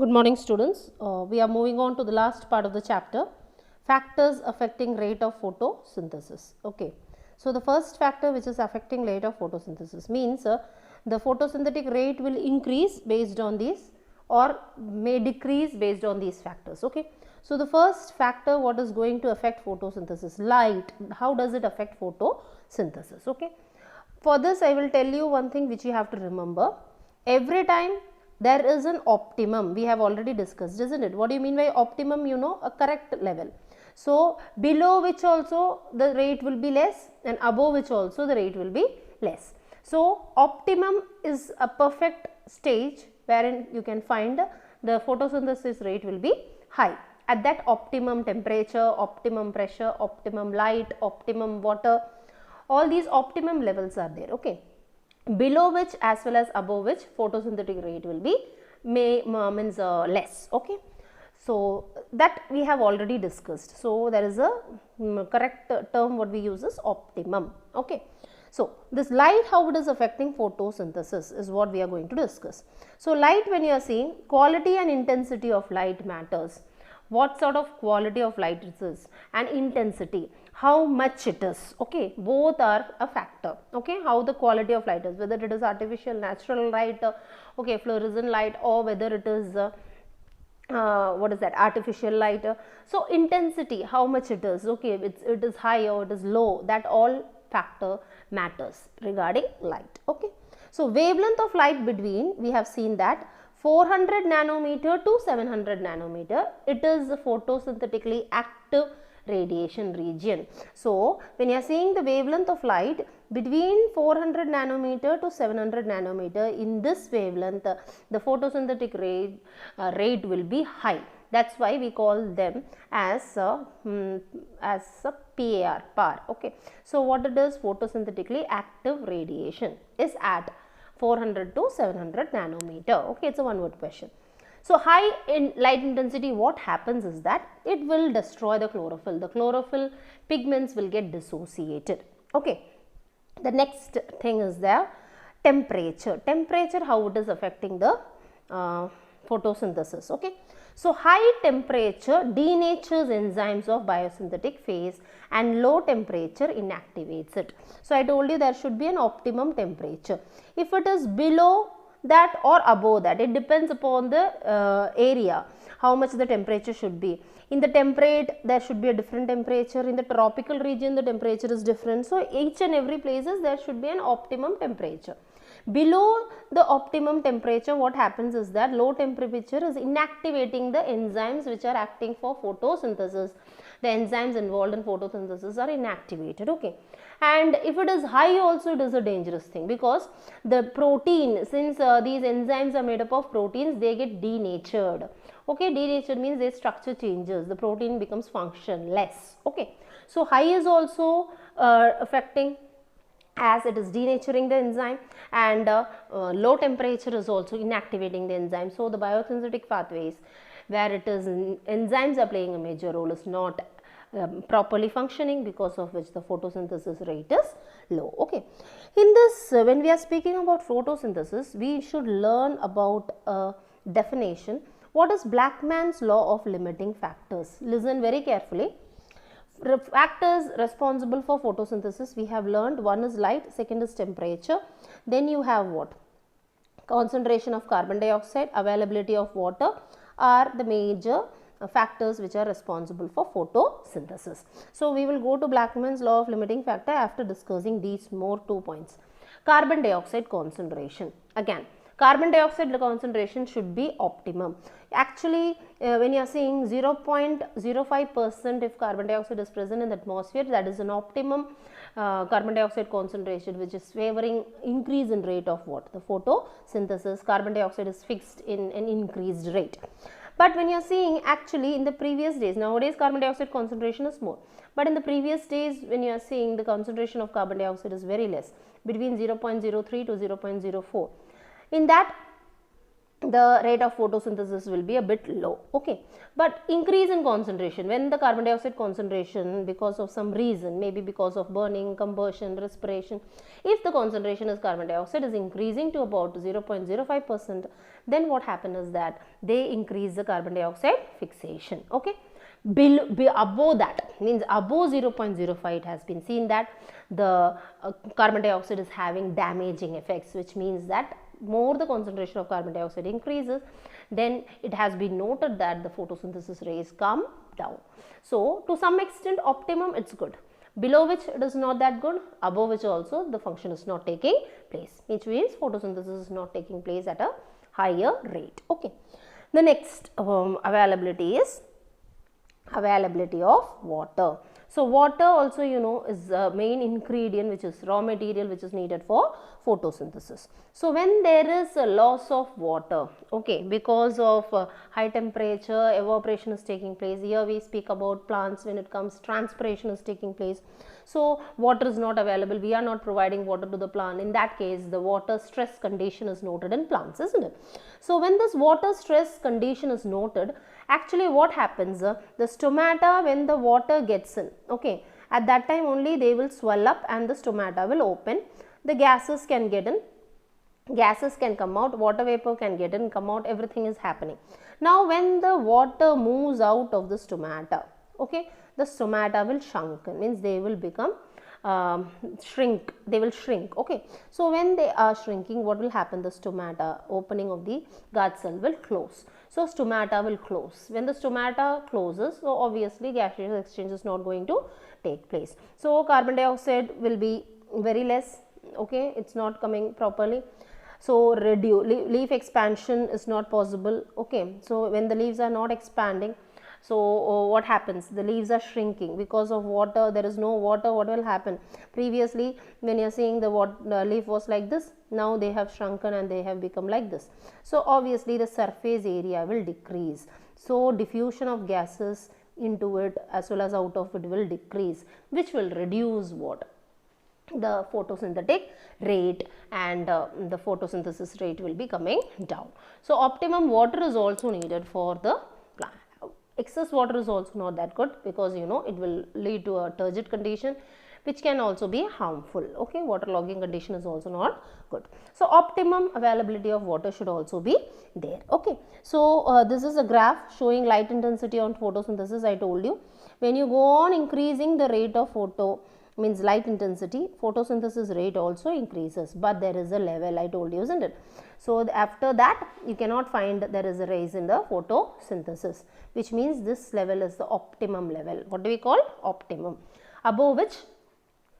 Good morning, students. We are moving on to the last part of the chapter, factors affecting rate of photosynthesis. Okay. So, the first factor which is affecting rate of photosynthesis means the photosynthetic rate will increase based on these or may decrease based on these factors. Okay. So, the first factor what is going to affect photosynthesis? Light. How does it affect photosynthesis? Okay. For this, I will tell you one thing which you have to remember. Every time there is an optimum, we have already discussed, isn't it? What do you mean by optimum? You know, a correct level. So, below which also the rate will be less and above which also the rate will be less. So, optimum is a perfect stage wherein you can find the photosynthesis rate will be high. At that optimum temperature, optimum pressure, optimum light, optimum water, all these optimum levels are there. Okay, below which as well as above which photosynthetic rate will be means less. Okay, so that we have already discussed. So there is a correct term what we use is optimum. Okay, so this light, how it is affecting photosynthesis is what we are going to discuss. So light, when you are seeing, quality and intensity of light matters. What sort of quality of light it is and intensity, how much it is. Okay, both are a factor. Okay, how the quality of light is, whether it is artificial, natural light, okay, fluorescent light, or whether it is what is that, artificial light. So intensity, how much it is. Okay, it is high or it is low, that all factor matters regarding light. Okay, so wavelength of light between, we have seen that 400 nanometer to 700 nanometer, it is a photosynthetically active radiation region. So when you are seeing the wavelength of light between 400 nanometer to 700 nanometer, in this wavelength the photosynthetic rate will be high. That's why we call them as a PAR. Okay, so what it is, photosynthetically active radiation is at 400 to 700 nanometer. Okay, it's a one word question. So high in light intensity, what happens is that it will destroy the chlorophyll. The chlorophyll pigments will get dissociated. Okay, the next thing is the temperature. Temperature, how it is affecting the photosynthesis. Okay, so high temperature denatures enzymes of biosynthetic phase and low temperature inactivates it. So I told you there should be an optimum temperature. If it is below that or above that, it depends upon the area, how much the temperature should be. In the temperate, there should be a different temperature. In the tropical region, the temperature is different. So each and every places there should be an optimum temperature. Below the optimum temperature, what happens is that low temperature is inactivating the enzymes which are acting for photosynthesis. The enzymes involved in photosynthesis are inactivated. Okay, and if it is high also, it is a dangerous thing, because the protein, since these enzymes are made up of proteins, they get denatured. Okay, denatured means their structure changes, the protein becomes functionless. Okay, so high is also affecting, as it is denaturing the enzyme, and low temperature is also inactivating the enzyme. So the biosynthetic pathways where it is enzymes are playing a major role is not properly functioning, because of which the photosynthesis rate is low. Okay, in this when we are speaking about photosynthesis, we should learn about a definition. What is Blackman's law of limiting factors? Listen very carefully. Factors responsible for photosynthesis, we have learned, one is light, second is temperature, then you have what, concentration of carbon dioxide, availability of water are the major factors which are responsible for photosynthesis. So we will go to Blackman's law of limiting factor after discussing these more 2 points. Carbon dioxide concentration, again carbon dioxide concentration should be optimum. Actually when you are seeing 0.05% if carbon dioxide is present in the atmosphere, that is an optimum carbon dioxide concentration, which is favoring increase in rate of what, the photosynthesis. Carbon dioxide is fixed in an increased rate. But when you are seeing, actually in the previous days, nowadays carbon dioxide concentration is more, but in the previous days when you are seeing, the concentration of carbon dioxide is very less, between 0.03 to 0.04. In that the rate of photosynthesis will be a bit low, okay. But increase in concentration, when the carbon dioxide concentration, because of some reason, maybe because of burning, combustion, respiration, if the concentration of carbon dioxide is increasing to about 0.05%, then what happens is that they increase the carbon dioxide fixation, okay. Above that, means above 0.05, it has been seen that the carbon dioxide is having damaging effects, which means that more the concentration of carbon dioxide increases, then it has been noted that the photosynthesis rates come down. So to some extent optimum it's good, below which it is not that good, above which also the function is not taking place, which means photosynthesis is not taking place at a higher rate, okay. The next availability is availability of water. So water also, you know, is the main ingredient, which is raw material which is needed for photosynthesis. So when there is a loss of water, okay, because of high temperature, evaporation is taking place. Here we speak about plants, when it comes transpiration is taking place. So water is not available, we are not providing water to the plant. In that case, the water stress condition is noted in plants, isn't it? So when this water stress condition is noted, actually what happens, the stomata, when the water gets in, okay, at that time only they will swell up and the stomata will open, the gases can get in, gases can come out, water vapor can get in, come out, everything is happening. Now when the water moves out of the stomata, okay, the stomata will shrunken, means they will become shrink, they will shrink, okay. So when they are shrinking, what will happen, the stomata, opening of the gut cell will close. So stomata will close. When the stomata closes, so obviously gaseous exchange is not going to take place. So carbon dioxide will be very less, okay, it's not coming properly. So leaf expansion is not possible, okay. So when the leaves are not expanding, so what happens, the leaves are shrinking because of water, there is no water, what will happen, previously when you are seeing the leaf was like this, now they have shrunken and they have become like this. So obviously the surface area will decrease, so diffusion of gases into it as well as out of it will decrease, which will reduce what, the photosynthetic rate, and the photosynthesis rate will be coming down. So optimum water is also needed for the plant. Excess water is also not that good, because you know it will lead to a turgid condition, which can also be harmful, okay. Waterlogging condition is also not good. So optimum availability of water should also be there, okay. So this is a graph showing light intensity on photosynthesis. I told you, when you go on increasing the rate of means light intensity, photosynthesis rate also increases, but there is a level, I told you, isn't it? So after that you cannot find there is a rise in the photosynthesis, which means this level is the optimum level. What do we call optimum? Above which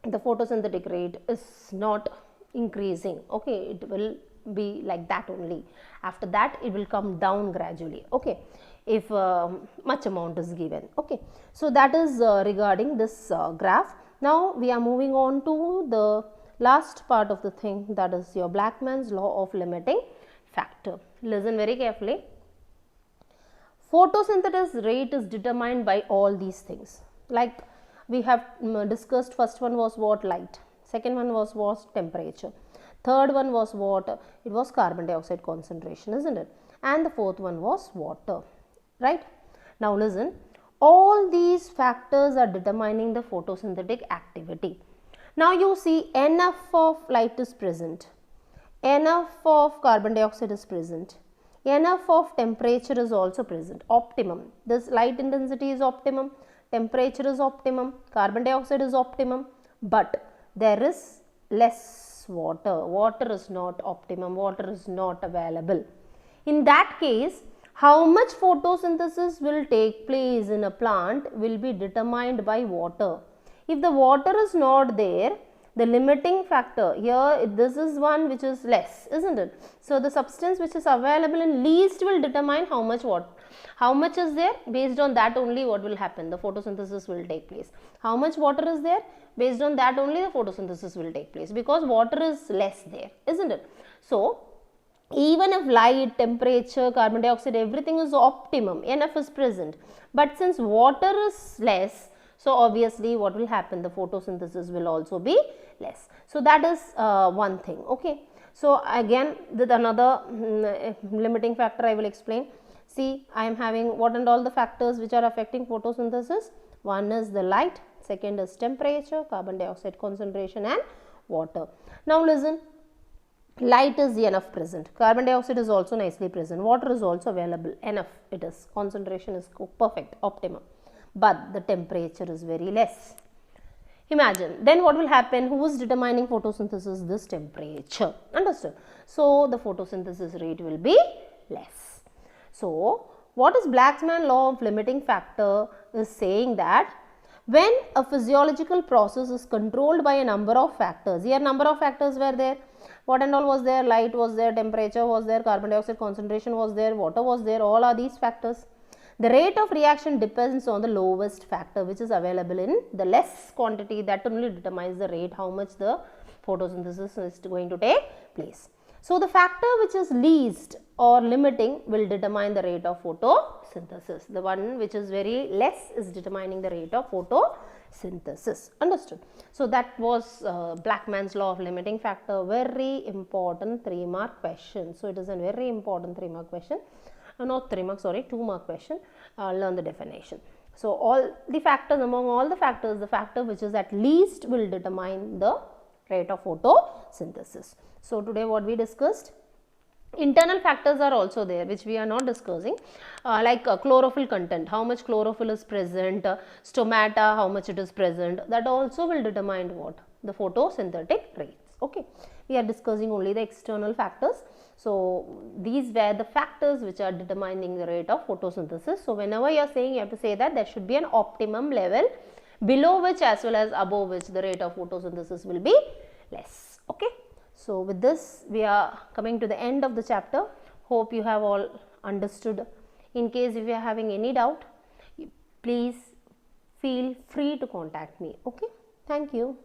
the photosynthetic rate is not increasing, okay, it will be like that only. After that it will come down gradually, okay, if much amount is given, okay. So that is regarding this graph. Now we are moving on to the last part of the thing, that is your Blackman's law of limiting factor. Listen very carefully. Photosynthesis rate is determined by all these things, like we have discussed. First one was what, light, second one was temperature, third one was what, it was carbon dioxide concentration, isn't it, and the fourth one was water, right? Now listen, all these factors are determining the photosynthetic activity. Now you see, enough of light is present, enough of carbon dioxide is present, enough of temperature is also present, optimum. This light intensity is optimum, temperature is optimum, carbon dioxide is optimum, but there is less water, water is not optimum, water is not available. In that case, how much photosynthesis will take place in a plant will be determined by water. If the water is not there, the limiting factor here, this is one which is less, isn't it? So the substance which is available in least will determine how much is there. Based on that only what will happen, the photosynthesis will take place. How much water is there, based on that only the photosynthesis will take place, because water is less there, isn't it? So even if light, temperature, carbon dioxide, everything is optimum, enough is present, but since water is less, so obviously what will happen, the photosynthesis will also be less. So that is one thing, okay. So again, with another limiting factor I will explain. See, I am having what and all the factors which are affecting photosynthesis. One is the light, second is temperature, carbon dioxide concentration and water. Now listen, light is enough present, carbon dioxide is also nicely present, water is also available, enough it is, concentration is perfect, optimum, but the temperature is very less. Imagine, then what will happen? Who is determining photosynthesis? This temperature. Understood? So, the photosynthesis rate will be less. So, what is Blackman's law of limiting factor is saying that when a physiological process is controlled by a number of factors, here number of factors were there, what and all was there, light was there, temperature was there, carbon dioxide concentration was there, water was there, all are these factors. The rate of reaction depends on the lowest factor which is available in the less quantity, that only determines the rate, how much the photosynthesis is going to take place. So, the factor which is least or limiting will determine the rate of photosynthesis. The one which is very less is determining the rate of photosynthesis. Understood? So, that was Blackman's law of limiting factor, very important 3-mark question. So, it is a very important 3-mark question. Not 3 marks, sorry, 2 mark question. Learn the definition. So, all the factors, among all the factors, the factor which is at least will determine the rate of photosynthesis. So, today what we discussed, internal factors are also there which we are not discussing, like chlorophyll content, how much chlorophyll is present, stomata, how much it is present, that also will determine what? The photosynthetic rates. Okay, we are discussing only the external factors. So, these were the factors which are determining the rate of photosynthesis. So, whenever you are saying, you have to say that there should be an optimum level below which as well as above which the rate of photosynthesis will be less. Okay. So, with this we are coming to the end of the chapter. Hope you have all understood. In case if you are having any doubt, please feel free to contact me. Okay. Thank you.